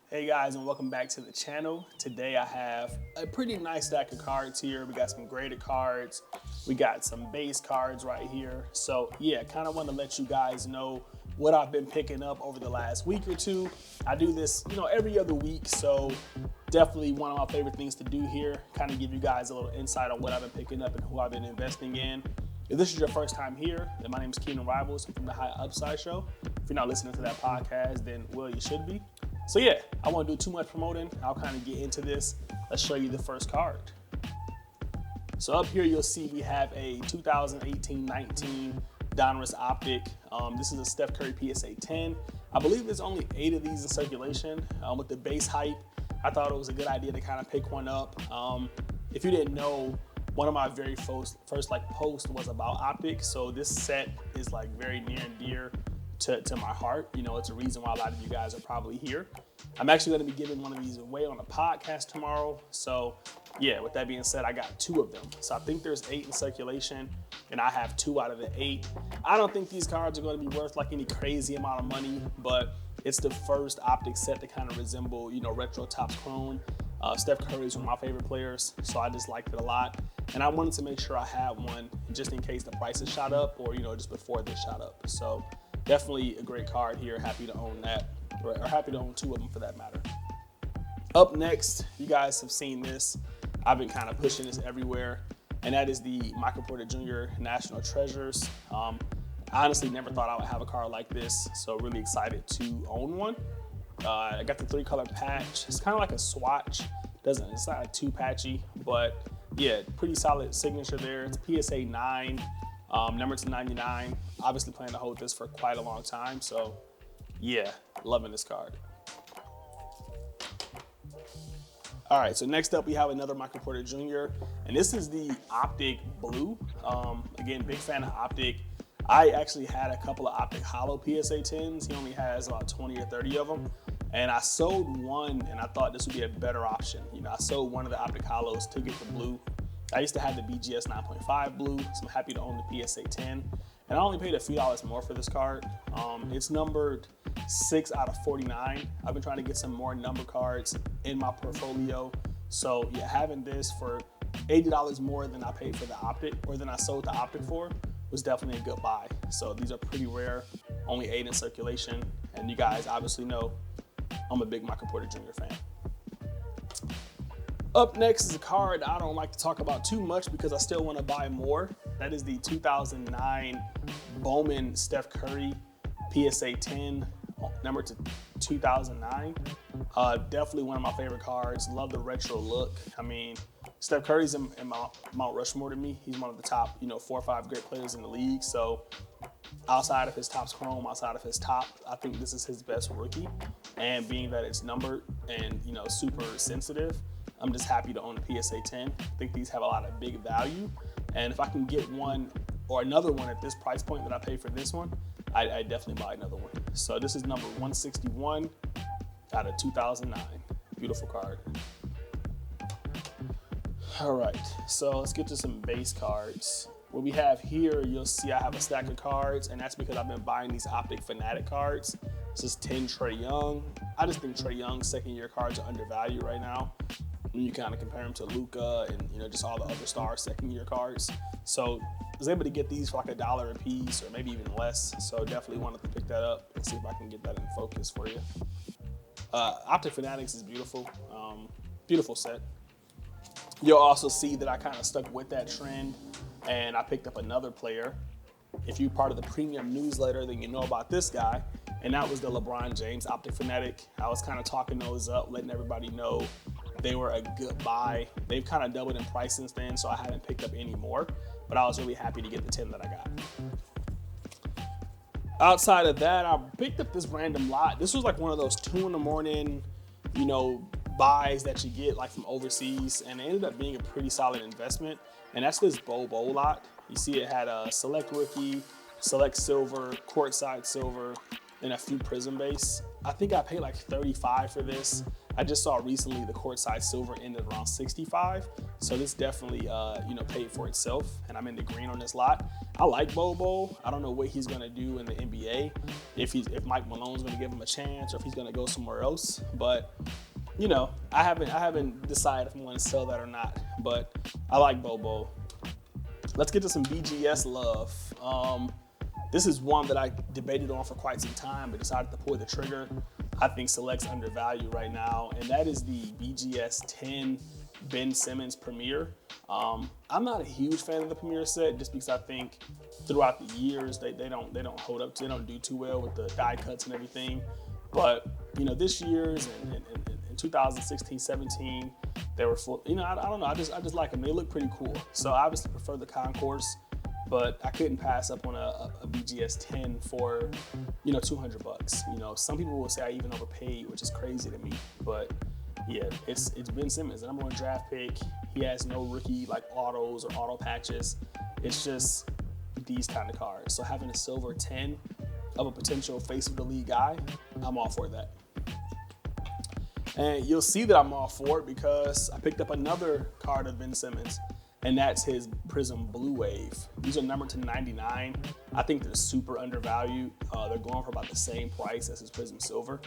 Hey guys, and welcome back to the channel. Today I have a pretty nice stack of cards here. We got some graded cards. We got some base cards right here. So yeah, kind of want to let you guys know what I've been picking up over the last week or two. I do this, every other week. So definitely one of my favorite things to do here. Kind of give you guys a little insight on what I've been picking up and who I've been investing in. If this is your first time here, then my name is Keenan Rivals. I'm from the High Upside Show. If you're not listening to that podcast, then well, you should be. So yeah, I won't do too much promoting. I'll kind of get into this. Let's show you the first card. So up here, you'll see we have a 2018-19 Donruss Optic. This is a Steph Curry PSA 10. I believe there's only 8 of these in circulation. With the base hype, I thought it was a good idea to kind of pick one up. If you didn't know, one of my very first post was about optics. So this set is like very near and dear to my heart. It's a reason why a lot of you guys are probably here. I'm actually going to be giving one of these away on a podcast tomorrow. So yeah, with that being said, I got 2 of them. So I think there's 8 in circulation and I have 2 out of the 8. I don't think these cards are going to be worth like any crazy amount of money, but it's the first optic set to kind of resemble, retro Topps Chrome. Steph Curry is one of my favorite players, so I just liked it a lot. And I wanted to make sure I had one just in case the prices shot up or, just before they shot up. So definitely a great card here. Happy to own that, or happy to own 2 of them for that matter. Up next, you guys have seen this. I've been kind of pushing this everywhere, and that is the Michael Porter Jr. National Treasures. I honestly never thought I would have a card like this, so really excited to own one. I got the 3-color patch. It's kind of like a swatch. It's not too patchy, but yeah, pretty solid signature there. It's PSA 9. Number to 99. Obviously plan to hold this for quite a long time. So yeah, loving this card. All right, so next up we have another Michael Porter Jr. And this is the Optic Blue. Again, big fan of Optic. I actually had a couple of Optic Holo PSA 10s. He only has about 20 or 30 of them. And I sold one and I thought this would be a better option. I sold one of the Optic Holos to get the blue. I used to have the BGS 9.5 blue, so I'm happy to own the PSA 10. And I only paid a few dollars more for this card. It's numbered 6 out of 49. I've been trying to get some more number cards in my portfolio. So yeah, having this for $80 more than I paid for the Optic, or than I sold the Optic for, was definitely a good buy. So these are pretty rare, only 8 in circulation. And you guys obviously know I'm a big Michael Porter Jr. fan. Up next is a card I don't like to talk about too much because I still want to buy more. That is the 2009 Bowman Steph Curry PSA 10, number to 2009. Definitely one of my favorite cards. Love the retro look. I mean, Steph Curry's in Mount Rushmore to me. He's one of the top, 4 or 5 great players in the league. So outside of his Topps Chrome, outside of his top, I think this is his best rookie. And being that it's numbered and, super sensitive, I'm just happy to own a PSA 10. I think these have a lot of big value. And if I can get one or another one at this price point that I paid for this one, I definitely buy another one. So this is number 161 out of 2009. Beautiful card. All right, so let's get to some base cards. What we have here, you'll see I have a stack of cards, and that's because I've been buying these Optic Fanatic cards. This is 10 Trae Young. I just think Trae Young's second-year cards are undervalued right now. When you kind of compare them to Luka and just all the other star second-year cards. So I was able to get these for like $1 a piece, or maybe even less. So definitely wanted to pick that up and see if I can get that in focus for you. Optic Fanatics is beautiful, beautiful set. You'll also see that I kind of stuck with that trend, and I picked up another player. If you're part of the premium newsletter, then you know about this guy, and that was the LeBron James Optic Fanatic. I was kind of talking those up, letting everybody know they were a good buy. They've kind of doubled in price since then, so I haven't picked up any more, but I was really happy to get the 10 that I got. Outside of that, I picked up this random lot. This was like one of those 2 in the morning, buys that you get like from overseas, and it ended up being a pretty solid investment. And that's this Bol lot. You see it had a select rookie, select silver, courtside silver, and a few Prism base. I think I paid like 35 for this. I just saw recently the courtside silver ended around 65. So this definitely, you know, paid for itself, and I'm in the green on this lot. I like Bobo. I don't know what he's gonna do in the NBA, if Mike Malone's gonna give him a chance or if he's gonna go somewhere else. But you know, I haven't decided if I'm gonna sell that or not, but I like Bobo. Let's get to some BGS love. This is one that I debated on for quite some time, but decided to pull the trigger. I think Select's undervalued right now, and that is the BGS 10 Ben Simmons Premier. I'm not a huge fan of the Premier set, just because I think throughout the years they don't hold up to, they don't do too well with the die cuts and everything. But you know, this year's and 2016, 17, they were full. You know, I don't know. I just like them. They look pretty cool. So I obviously prefer the Concourse, but I couldn't pass up on a BGS 10 for, you know, $200. You know, some people will say I even overpaid, which is crazy to me. But yeah, it's Ben Simmons, the #1 draft pick. He has no rookie like autos or auto patches. It's just these kind of cards. So having a silver 10 of a potential face of the league guy, I'm all for that. And you'll see that I'm all for it because I picked up another card of Ben Simmons, and that's his Prism Blue Wave. These are numbered to 99. I think they're super undervalued. They're going for about the same price as his Prism Silver.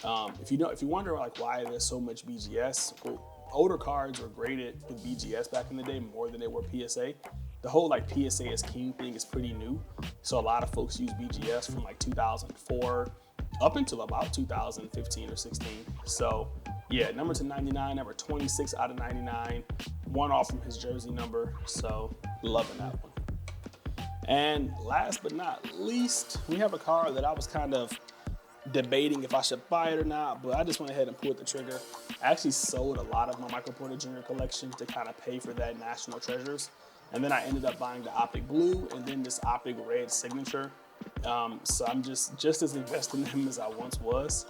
If you wonder like why there's so much BGS, well, older cards were graded with BGS back in the day more than they were PSA. The whole like PSA is king thing is pretty new, so a lot of folks use BGS from like 2004 up until about 2015 or 16. So yeah, number to 99, number 26 out of 99, one off from his jersey number. So loving that one. And last but not least, we have a card that I was kind of debating if I should buy it or not, but I just went ahead and pulled the trigger. I actually sold a lot of my Michael Porter Jr. collection to kind of pay for that National Treasures. And then I ended up buying the Optic Blue and then this Optic Red Signature. So I'm just as invested in him as I once was.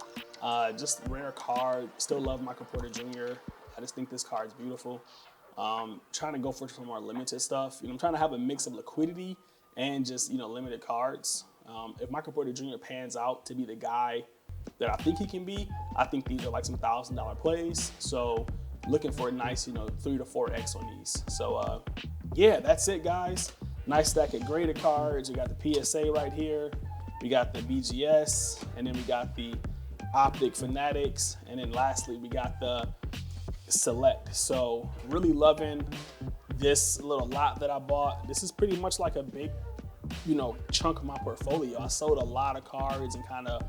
Just rare card. Still love Michael Porter Jr. I just think this card's beautiful. Trying to go for some more limited stuff. You know, I'm trying to have a mix of liquidity and just, you know, limited cards. If Michael Porter Jr. pans out to be the guy that I think he can be, I think these are like some $1,000 plays. So looking for a nice, you know, 3 to 4X on these. So yeah, that's it, guys. Nice stack of graded cards. We got the PSA right here. We got the BGS, and then we got the Optic Fanatics, and then lastly we got the Select. So really loving this little lot that I bought. This is pretty much like a big, you know, chunk of my portfolio. I sold a lot of cards and kind of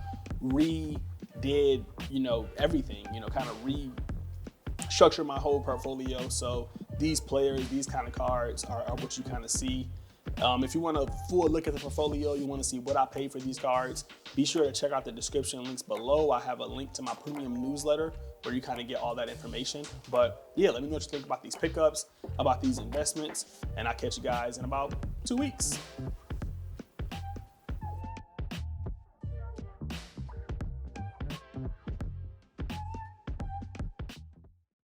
redid, you know, everything, you know, kind of restructured my whole portfolio. So these players, these kind of cards are what you kind of see. If you want a full look at the portfolio, you want to see what I paid for these cards, be sure to check out the description links below. I have a link to my premium newsletter where you kind of get all that information. But yeah, let me know what you think about these pickups, about these investments, and I'll catch you guys in about 2 weeks.